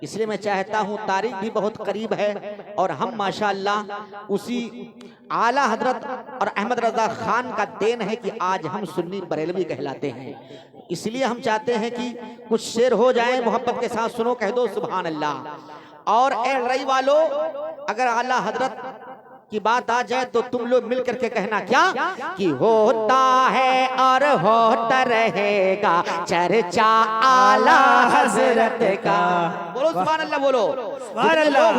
इसलिए मैं चाहता हूँ, तारीख भी बहुत करीब है और हम माशाअल्लाह उसी आला हजरत और अहमद रजा खान का देन है कि आज हम सुन्नी बरेलवी कहलाते हैं। इसलिए हम चाहते हैं कि कुछ शेर हो जाए, मोहब्बत के साथ सुनो, कह दो सुभान अल्लाह। और ए रई वालों, अगर आला हजरत की बात आ जाए तो तुम लोग मिल करके कहना क्या कि होता है और होता रहेगा चर्चा आला हजरत का। बोलो सुभान अल्लाह, बोलो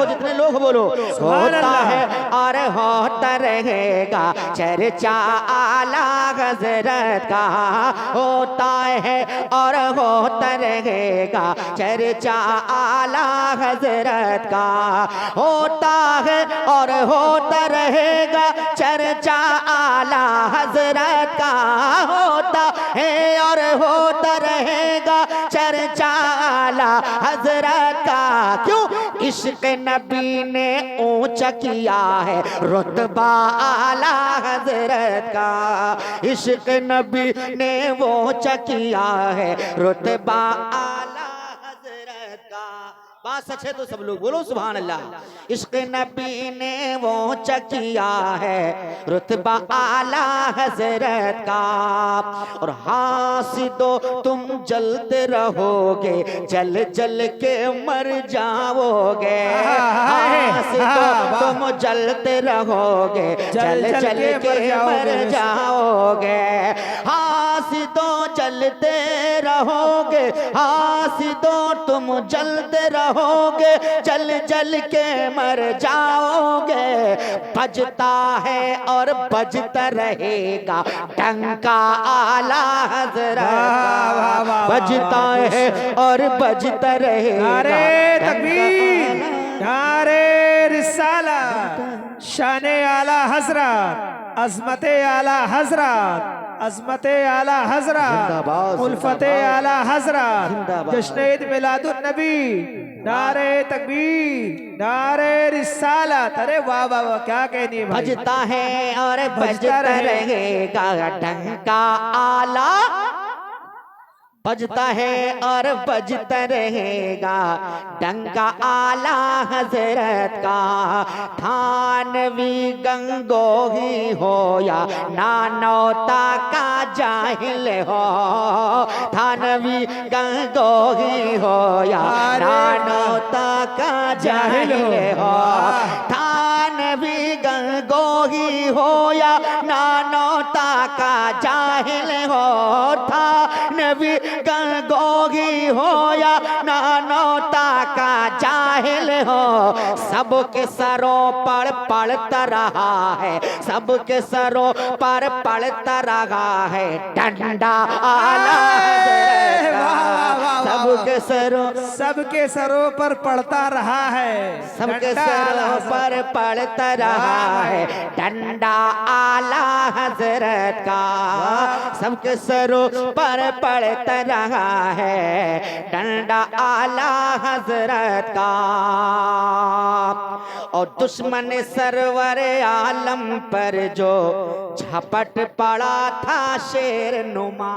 जितने लोग हो बोलो, होता है और होता रहेगा चर्चा आला हजरत का। होता है और होता रहेगा चर्चा आला हजरत का। होता है और होता रहेगा चर्चा आला हजरत का। होता है और होता रहेगा चर्चा आला हजरत का। क्यों? इश्क नबी ने ऊंचा किया है रुतबा आला हजरत का। इश्क नबी ने ऊंचा किया है रुतबा आला हजरत का। बात सच है तो सब लोग बोलो सुभान अल्लाह। इश्क नबी ने वो किया है रुतबा आला हजरत का। और हासिदो तुम जलते रहोगे, जल जल के मर जाओगे। हासिदो तुम जलते रहोगे, जल जल के मर जाओगे। हासिदो जलते रहोगे, हासिदो तुम जलते रहोगे, जल जल के मर जाओगे। बजता है और बजता रहेगा डंका आला हजरत। बजता है और बजता रहेगा। नारे तकबीर, नारे रिसाला, शाने आला हजरत, अजमते आला हजरत, अजमते आला हजरत, उल्फते आला हजरत, जश्न ईद मिलादुन नबी। नारे तकबीर, नारे रिसालत। अरे वाह वाह वाह, क्या कहनी है भाई। बजता है और बजता रहेगा डंका आला। बजता है और बजता रहेगा डंका आला हजरत का। थानवी गंगोही हो या नानौता का जाहिल हो। थानवी गंगोही हो या नानौता का जाहिल हो। थानवी गंगोही हो या नानौता का जाहिल हो। थानवी गंगोही हो या नानौता का जाहिल हो। सबके सरों पर पड़ता रहा है, सबके सरों पर पड़ता रहा है डंडा आला हजरत का। सबके सरों पर पड़ता रहा है, सबके सरों पर पड़ता रहा है डंडा आला हजरत का। सबके सरों पर पड़ता रहा है डंडा आला हजरत का। और दुश्मन सरवर आलम पर जो झपट पड़ा था शेर नुमा।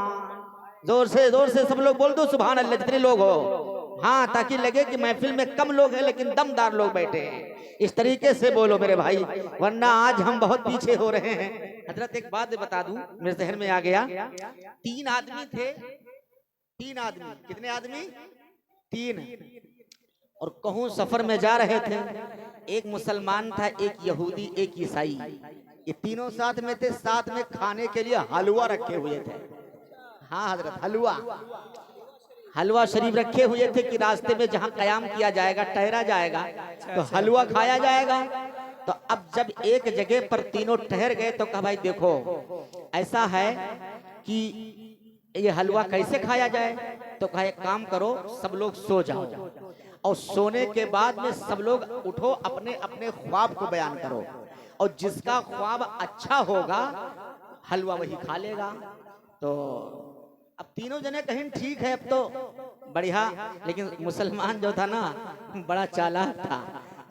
जोर से सब लोग बोल दो सुभान अल्लाह, जितने लोग हो। हाँ, ताकि लगे कि महफिल में कम लोग हैं लेकिन दमदार लोग बैठे हैं। इस तरीके से बोलो मेरे भाई, वरना आज हम बहुत पीछे हो रहे हैं। हजरत एक बात बता दूं, मेरे जहन में आ गया। 3 आदमी थे, 3 आदमी। कितने आदमी? 3। और कहूं सफर में जा रहे थे। एक मुसलमान था, एक यहूदी, एक ईसाई। ये तीनों साथ में थे। साथ में खाने के लिए हलवा रखे हुए थे। हाँ हजरत, हलवा शरीफ रखे हुए थे कि रास्ते में जहां कयाम किया जाएगा, ठहरा जाएगा, तो हलवा खाया जाएगा। तो अब जब एक जगह पर तीनों ठहर गए तो कहा भाई देखो ऐसा है कि ये हलवा कैसे खाया जाए। तो कहा एक काम करो, सब लोग सो जाओ और सोने के बाद में सब लोग उठो, अपने अपने ख्वाब को बयान करो और जिसका ख्वाब अच्छा होगा हलवा वही खा लेगा। तो अब तीनों जने कहीं ठीक है, अब तो बढ़िया। लेकिन मुसलमान जो था ना बड़ा चालाक था।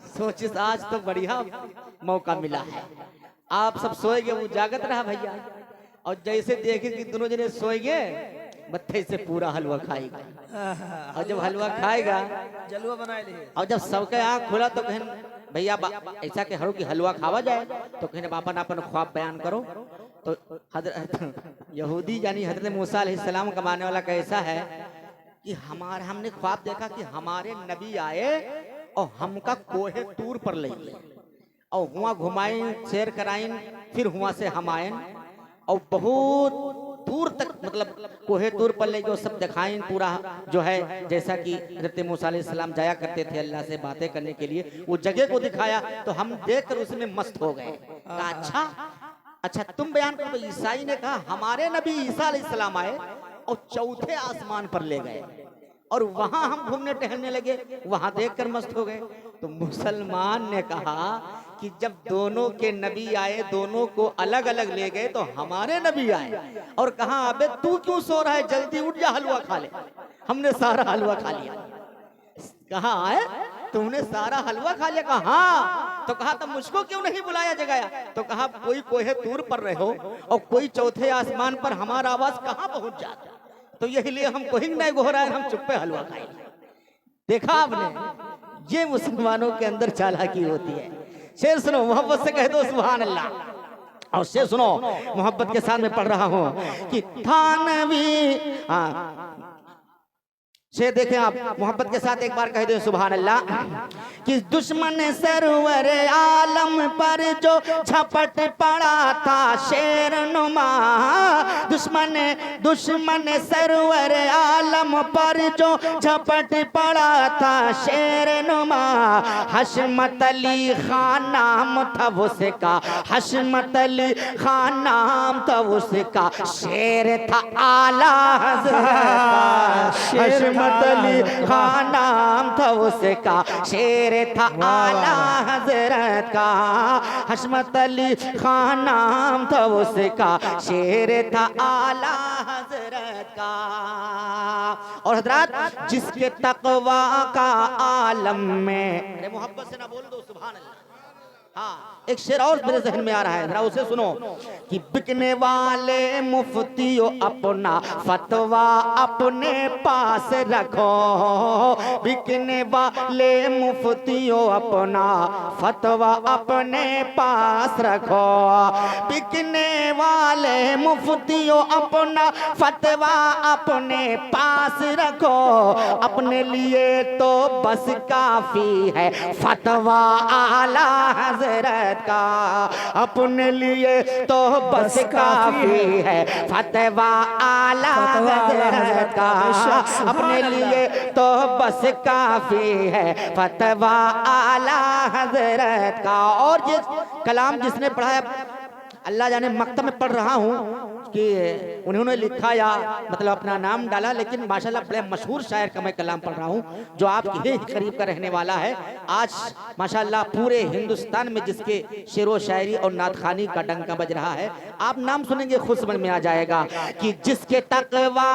सोचिस आज तो बढ़िया मौका मिला है, आप सब सोएंगे, वो जागत रहा भैया। और जैसे देखे कि दोनों जने सोएंगे मत्थे से पूरा हलवा खाएगा। और जब हलवा खाएगा जलवा बनाए ले और जब सबके आँख खुला तो कहन भैया ऐसा के हरो कि हलवा खावा जाए, तो कहने अपन अपन ख्वाब बयान करो। तो हजरत यहूदी यानी हजरत मूसा अलैहिस्सलाम का मानने वाला कैसा है कि हमने ख्वाब देखा कि हमारे नबी आए और हमका कोहे तूर पर ले और हुआ घुमाइन शेर कराइन, फिर हुआ से हम आयन और बहुत दूर तक मतलब कोहे तूर पर ले जो सब दिखाएं पूरा जो है, जैसा कि हज़रत मूसा अलैहिस्सलाम जाया करते थे अल्लाह से बातें करने के लिए, वो जगह को दिखाया तो हम देखकर उसमें मस्त हो गए। कहा अच्छा तुम बयान करो। तो ईसाई ने कहा हमारे नबी ईसा अलैहिस्सलाम आए और चौथे आसमान पर ले गए और वहां हम घूमने टहलने लगे, वहां देखकर मस्त हो गए। तो मुसलमान ने कहा कि जब दोनों के नबी आए, दोनों को अलग अलग ले गए, तो हमारे नबी आए और कहा अबे तू क्यों सो रहा है, जल्दी उठ जा हलवा खा ले। हमने सारा हलवा खा लिया। कहा आए तुमने सारा हलवा खा लिया? कहा हाँ। तो कहा तब मुझको क्यों नहीं बुलाया जगाया? तो कहा कोई कोहे तूर पर रहे हो और कोई चौथे आसमान पर, हमारा आवाज कहाँ पहुंच जाता। तो यही लिए हम कोई नहीं हो रहा है, हम चुप्पे हलवा खाएंगे। देखा आपने, ये मुसलमानों के अंदर चालाकी होती है। शेर सुनो, मोहब्बत से कह दो सुभान अल्लाह। और शेर सुनो, मोहब्बत के साथ में पढ़ रहा हूं कि थानवी से देखें आप, मोहब्बत के साथ एक बार कह दे सुभान अल्लाह। कि दुश्मन सरवर आलम पर जो झपट पड़ा था शेर नुमा, दुश्मन सरवर आलम पर जो झपट पड़ा था शेर नुमा, हशमत अली खान नाम था उसका, हशमत अली खान नाम था उसका, शेर था आला हज़रत हशमत अली खान नाम था उसका, शेर था आला हजरत का, हशमत अली खान नाम था उसका, शेर था आला हजरत का। और हजरत जिसके तकवा का आलम में, मोहब्बत से ना बोल दो सुभान अल्लाह। हाँ, एक शेर और मेरे जहन में आ रहा है, जरा उसे सुनो कि बिकने वाले मुफ्तियों अपना फतवा अपने पास रखो, बिकने वाले मुफ्तियों अपना फतवा अपने पास रखो, बिकने वाले मुफ्तियों अपना फतवा अपने पास रखो, अपने लिए तो बस काफी है फतवा आला हजरत का, अपने लिए तो बस काफी है फतवा आला हजरत का, अपने लिए तो बस काफी है फतवा आला हजरत का। और ये कलाम जिसने पढ़ा है अल्लाह जाने, मकतब में पढ़ रहा हूँ कि उन्होंने लिखा या मतलब अपना नाम डाला, लेकिन माशाल्लाह बड़े मशहूर शायर का मैं कलाम पढ़ रहा हूँ जो आपके ही करीब का रहने वाला है। आज माशाल्लाह पूरे हिंदुस्तान में जिसके शेर व शायरी और नात खानी का डंका बज रहा है, आप नाम सुनेंगे खुद समझ में आ जाएगा कि जिसके तकवा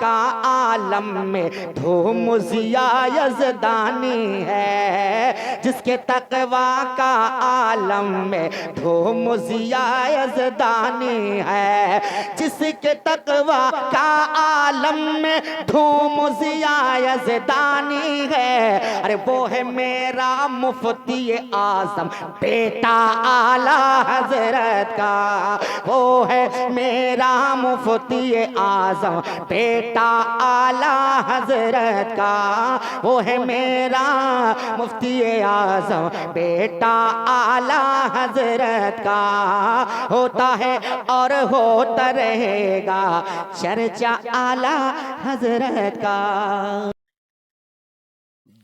का आलम में धूम ज़िया यज़दानी है, जिसके तकवा का आलम में धूम ज़िया यज़दानी है, जिसके तकवा का आलम में धूम ज़िया यज़दानी है, अरे वो है मेरा मुफ्ती आज़म बेटा आला हज़रत का, वो है मेरा मुफ्ती आज़म बेटा आला हज़रत का, वो है मेरा मुफ्ती आज़म बेटा आला हज़रत का, होता है और होता रहेगा चर्चा आला हज़रत का।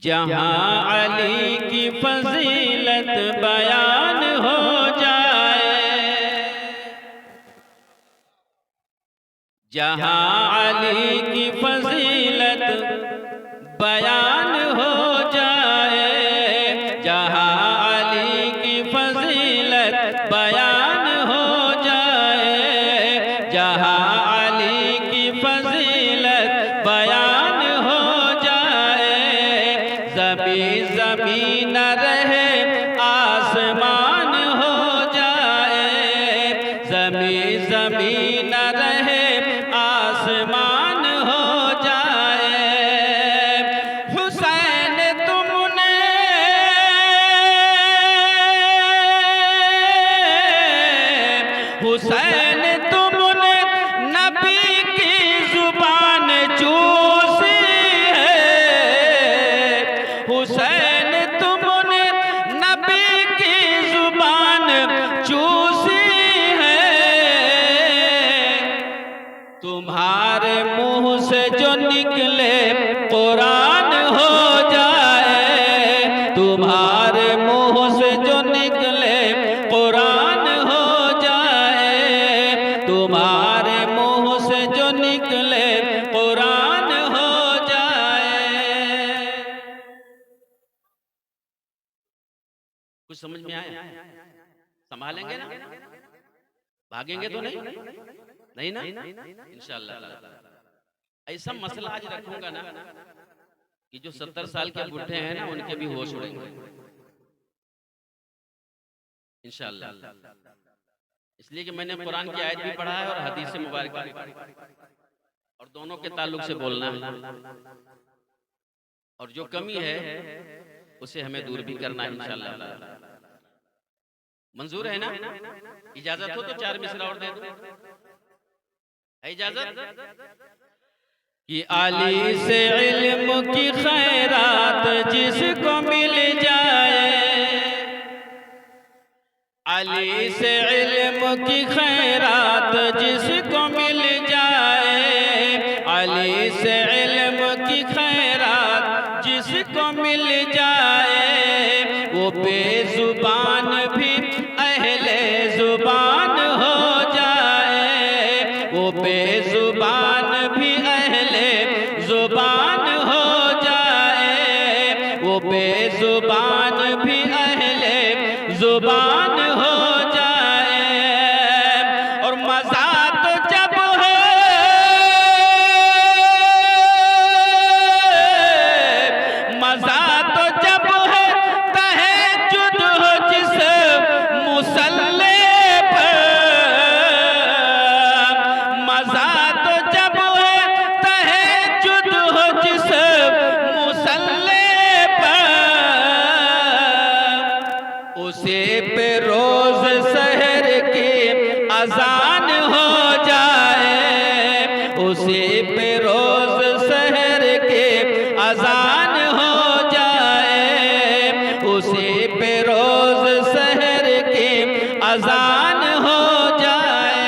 जहाँ अली की फजीलत बयान हो जाए, जहाँ अली की फजीलत बयान हो जाए, जहाँ अली की फजीलत बयान हो जाए, जहाँ अली की फजीलत बयान हो जाए, ज़मी न रहे आसमान हो जाए, ज़मी न रहे कुछ समझ में आया? संभालेंगे ना? भागेंगे तो नहीं? नहीं ना? इंशाअल्लाह। ऐसा मसला आज रखूंगा ना कि जो 70 साल के बुढ़े हैं ना उनके भी होश उड़ेंगे इंशाअल्लाह। इसलिए कि मैंने कुरान की आयत भी पढ़ा है और हदीस मुबारक भी पढ़ी, और दोनों के ताल्लुक से बोलना है, और जो कमी है उसे हमें दूर भी करना है इंशाअल्लाह। मंजूर है ना? इजाजत हो तो 4 मिसरा और दे दो। है इजाजत? कि आली से इल्म की खैरात जिसको मिल जाए, आली से इल्म की खैरात जिसको मिल जाए, आली से इल्म की खैरात जिसको मिल जाए, वो बेजुबान भी अहले जुबान हो जाए, वो बेजुबान भी अहले जुबान हो जाए, वो बेजुबान भी अहले जुबान हो जाए। और मजा तो जब है, मजा तो जब है तहज्जुद हो जिस मुसल्ले पर, मजा तो जब है तहज्जुद हो जिस मुसल्ले पर, उसे पे रोज शहर की अजान हो जाए, उसे पे रोज शहर के अजान हो जाए, उसे पे रोज शहर के अजान हो जाए।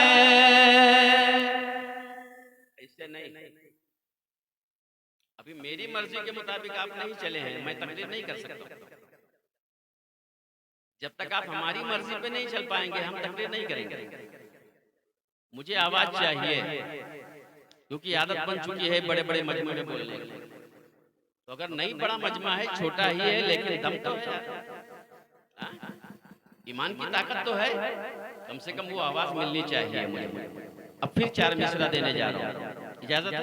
ऐसे नहीं, अभी मेरी मर्जी के मुताबिक आप नहीं चले हैं, मैं तकरीर नहीं कर सकता। जब तक आप हमारी मर्जी पे नहीं चल पाएंगे हम तकरीर नहीं करेंगे। मुझे आवाज चाहिए क्योंकि आदत बन चुकी है बड़े बड़े मजमे में बोलने की। तो अगर नहीं बड़ा मजमा है, छोटा ही है, लेकिन दम तो है, ईमान की ताकत तो है, कम से कम वो आवाज मिलनी चाहिए मुझे। अब फिर 4 मिसरा देने जा रहा हूँ, इजाजत है?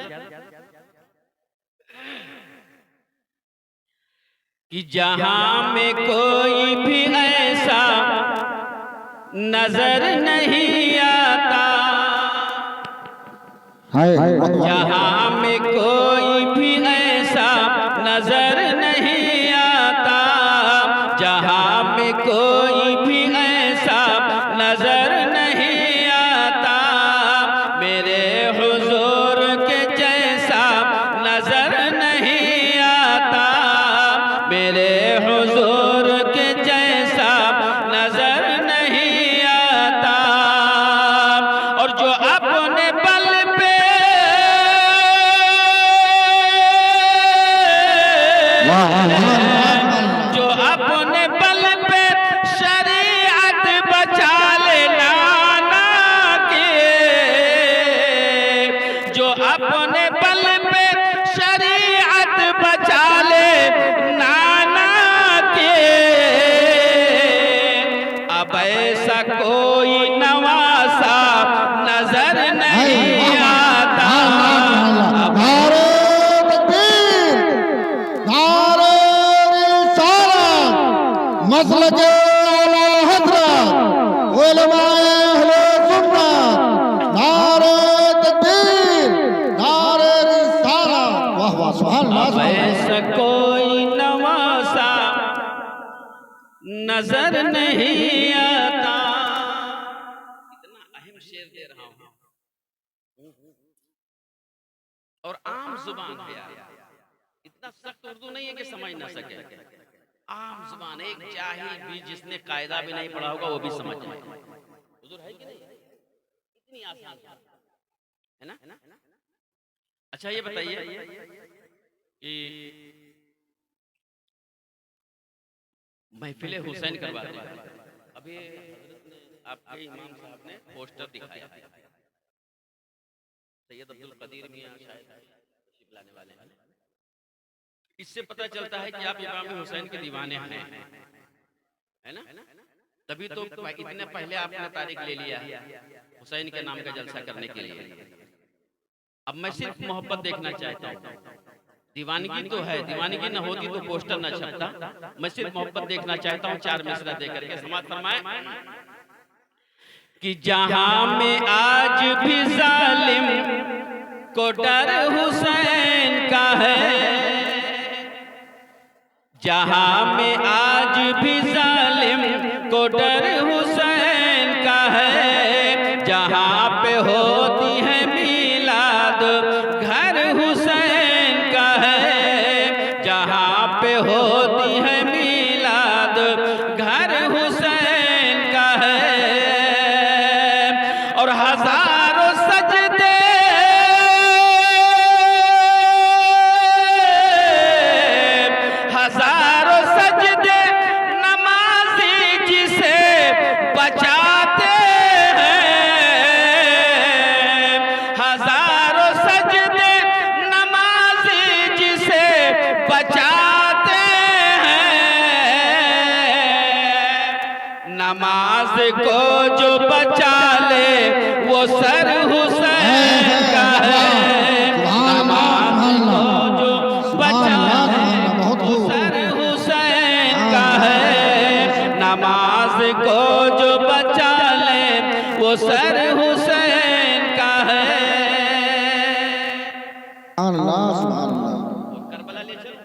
कि जहां में कोई भी ऐसा नजर नहीं आता, जहां में कोई भी ऐसा नजर नहीं आता, जहां में कोई भी ऐसा नजर नहीं आता, मेरे हुजूर के जैसा नजर नहीं आता, मेरे हुजूर के जैसा नजर नहीं आता। और जो अपने बल पे, जो अपने बल पे शरीयत बचा ले नाना के, जो अपने बल पे शरीयत बचा ले नाना के, अब ऐसा कोई नवासा नजर नहीं आता। अब मसलक आला हज़रत उलमाए अहले सुन्नत, नारे तकबीर, नारे रिसालत। वाह वाह, सुभान अल्लाह, अब ऐसा कोई नवासा नजर नहीं आता। इतना अहम शेर दे रहा हूं और आम जुबान है यार, इतना सख्त उर्दू नहीं है कि समझ ना सके, आम जुबान, एक जाहिल भी जिसने कायदा भी नहीं पढ़ा होगा वो भी समझ जाए। हुजूर है कि नहीं? इतनी आसान है ना? अच्छा ये बताइए कि महफिल हुसैन करवाते हैं, अभी आपके इमाम साहब ने पोस्टर दिखाया, सैयद अब्दुल कदीर मियां शायद तशरीफ लाने वाले हैं। इससे पता चलता है कि आप इमाम हुसैन के दीवाने हैं, है ना? तभी तो इतने पहले आपने तारीख ले लिया हुसैन के नाम का जलसा करने के लिए। अब मैं सिर्फ मोहब्बत देखना चाहता हूँ, दीवानगी तो है, दीवानगी न होती तो पोस्टर न छपता। मैं सिर्फ मोहब्बत देखना चाहता हूँ, 4 मिसरा दे करके समाप्त फरमाए कि जहां में आज भी जालिम को डर हुसैन का है, जहां में आज भी जालिम को डर हुसैन का है, जहां पे होती है मीलाद घर हुसैन का है, जहां पे होती है मीलाद घर हुसैन का है, और हजारों सजदे बचाते हैं, हजारों सजदे नमाज़ी जिसे बचाते हैं, नमाज को जो बचा ले वो सर हुसैन का है, नमाज को जो बचा ले वो सर हुसैन का है, नमाज को जो बचा ले वो सर हुसैन का है। अल्लाह सुभान अल्लाह। करबला ले चलो,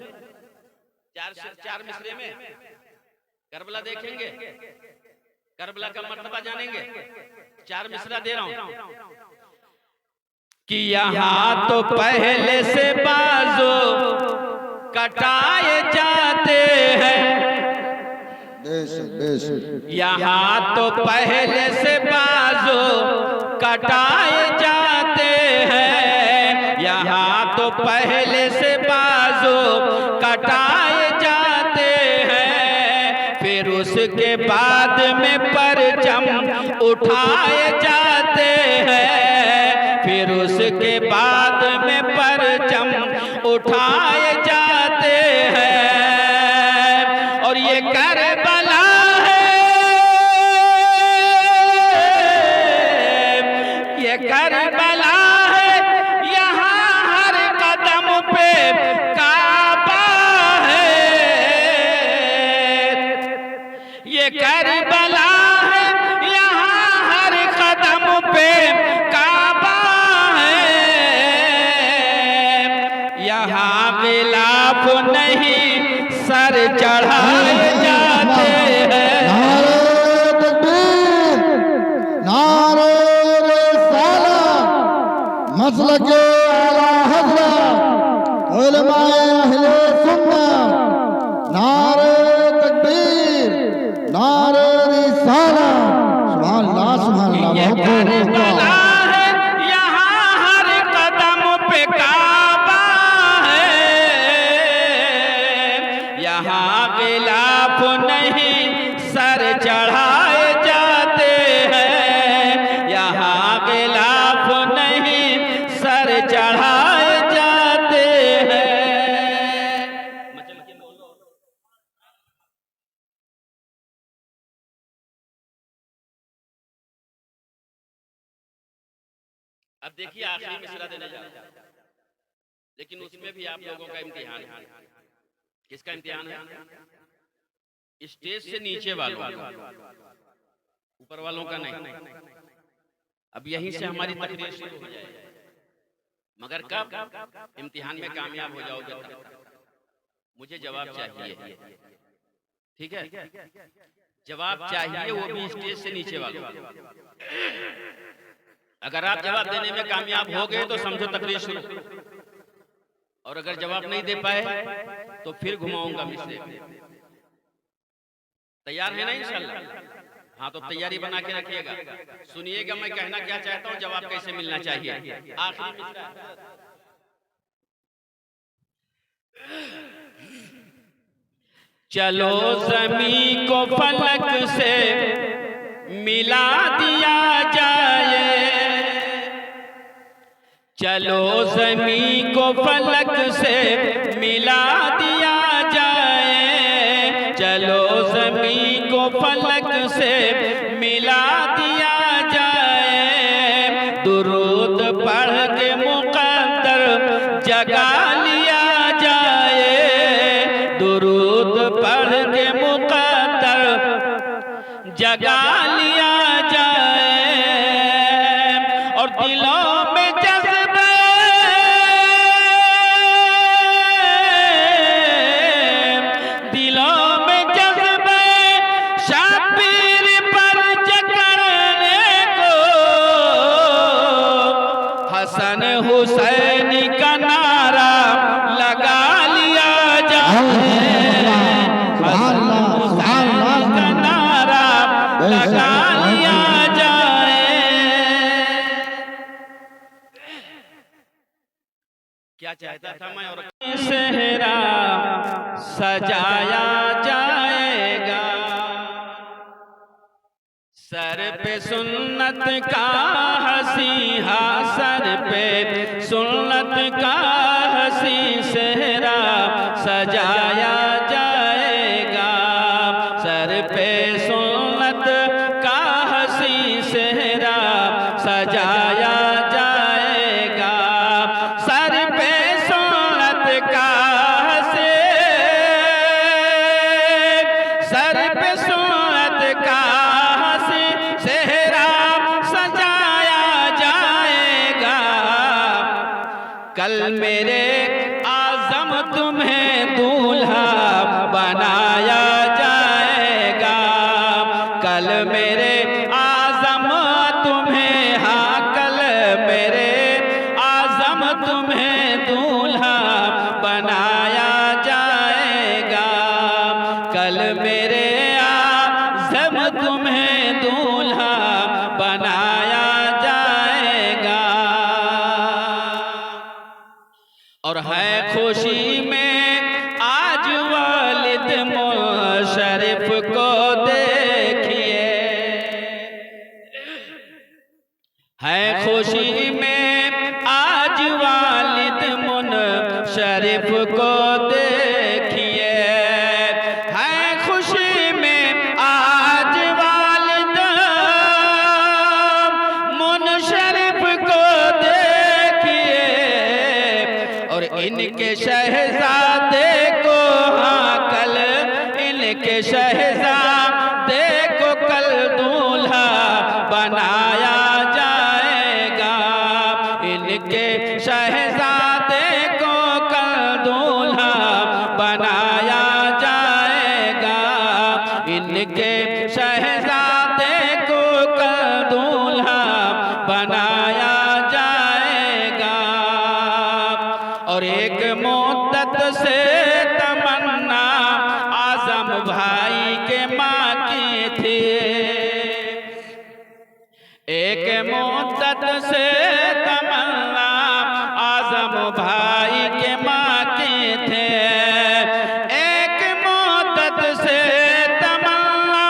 4 मिसरे में करबला देखेंगे, करबला का मर्तबा जानेंगे। 4 मिसरा दे रहा हूं कि यहाँ तो पहले से बाजो कटाए जाते हैं, यहाँ तो पहले से बाजो कटाए जाते हैं, यहाँ तो पहले से बाजो कटाए जाते हैं, फिर उसके बाद में परचम उठाए जाते हैं, फिर उसके बाद में परचम उठाए जाते हैं, और ये करबला है, ये करबला है, यहाँ हर कदम पे काबा है, ये करबला है, यहाँ हर कदम पे काबा है, यहाँ गिलाफ नहीं सर चढ़ाए जाते हैं। नारे तकबीर, नारे रिसालत, मसलके आला हज़रत उलमाए अहले सुन्नत, नारे तकबीर, नारे रिसालत, सुभान अल्लाह सुभान अल्लाह। ये बहुत बहुत करबला है, यहाँ हर कदम पे काबा है, यहाँ गिलाफ नहीं सर चढ़ाए जाते हैं, यहाँ गिलाफ नहीं सर चढ़ाए जाते हैं। अब देखिए आखिरी मिसरा देने जा रहा हूं, लेकिन उसमें भी आप लोगों का इम्तिहान है। किसका इम्तिहान है? स्टेज से नीचे वालों, ऊपर वालों का नहीं। अब यहीं से हमारी तकरीर शुरू हो जाएगी, मगर कब इम्तिहान में कामयाब हो जाओगे तब। मुझे जवाब चाहिए, ठीक है? जवाब चाहिए, वो भी स्टेज से नीचे वालों। अगर आप जवाब देने में कामयाब हो गए तो समझो तकरीर शुरू, और अगर जवाब नहीं दे पाए तो फिर घुमाऊंगा मिसरे। तैयार है ना इंशाल्लाह? हाँ, तो तैयारी बना के रखिएगा। सुनिएगा मैं कहना क्या चाहता हूँ, जवाब कैसे मिलना चाहिए। आखिरी मिसरा, चलो ज़मीं को फलक से मिला दिया जाए, चलो ज़मीं को फलक से मिला दिया जाए, चलो ज़मीं को को फलक से मिला दिया जाए, दुरूद पढ़ के मुकद्दर जगा लिया जाए, दुरूद पढ़ के मुकद्दर जगा लिया जाए, और दिलों में जज्बे शब्बीर पर जकड़ने को हसन हुसैन का नारा लगा लिया जाए, हसन हुसैन का नारा लगा लिया जाए। क्या चाहता था मैं? और सेहरा सजाया जाएगा, सर पे सुन्नत का हसीहा, सर पे सुन्नत का हसी सेहरा सजाया जाएगा, सर पे सुन्नत का हसी सेहरा सजाया जाएगा, सर पे सुन्नत का हसी, सर पे सुन्नत का सेहरा सजाया जाएगा, कल मेरे आज़म तुम्हें दूल्हा बनाया जाएगा, कल मेरे आज़म तुम्हें, हाँ कल मेरे आज़म तुम्हें दूल्हा बनाया जाएगा, कल मेरे आज़म तुम्हें दूल्हा बनाया जाएगा। और है खुशी में आज वालिद मुशर्रफ को देखिए, है खुशी में आज वालिद मुशर्रफ को देखिए, है खुशी में आज वालिद मुशर्रफ को देखिए, और इनके शहजादे को, हाँ कल इनके शहजादे को कल दूल्हा बनाया जाएगा, इनके शहजादे को कल दूल्हा बनाया जाएगा, इनके शहजादे को कल दूल्हा बनाया जाएगा। और एक मुद्दत से तमन्ना आज़म भाई के माँ की थी, एक मुद्दत से तमन्ना आज़म भाई के माँ की थे, एक मुद्दत से तमन्ना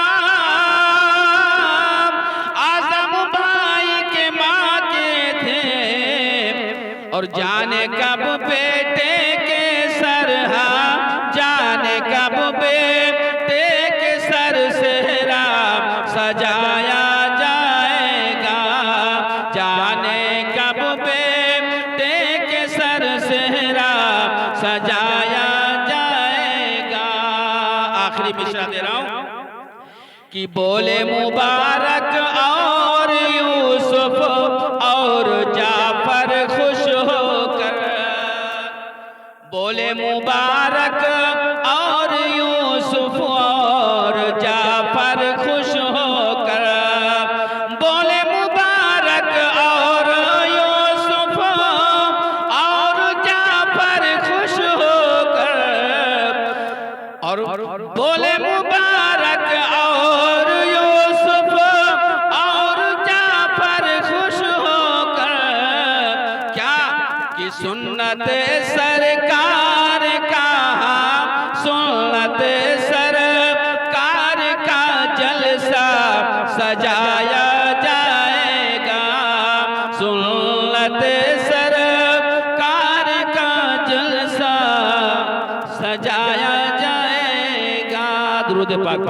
आज़म भाई के माँ के थे, और जाने कब बेटे के सर, हाँ जाने कब बेटे के सर सेहरा सजाया जाएगा, जाने कब बेटे के सर सेहरा सजाया जाएगा। आखिरी मिसरा दे रहा हूं कि बोले मुबारक और यूसुफ और जाफर खुश होकर, बोले मुबारक और यूसुफ और जाफर खुश होकर, बोले मुबारक और यूसुफ और जाफर खुश होकर, और बोले मुबारक और यूसुफ और जाफर खुश होकर, क्या कि सुन्नत सरकार का, सुन्नत सरकार का जलसा सजाया जाएगा, सुन्नत सरकार का जलसा सजाया जाएगा। दुरूद पाक।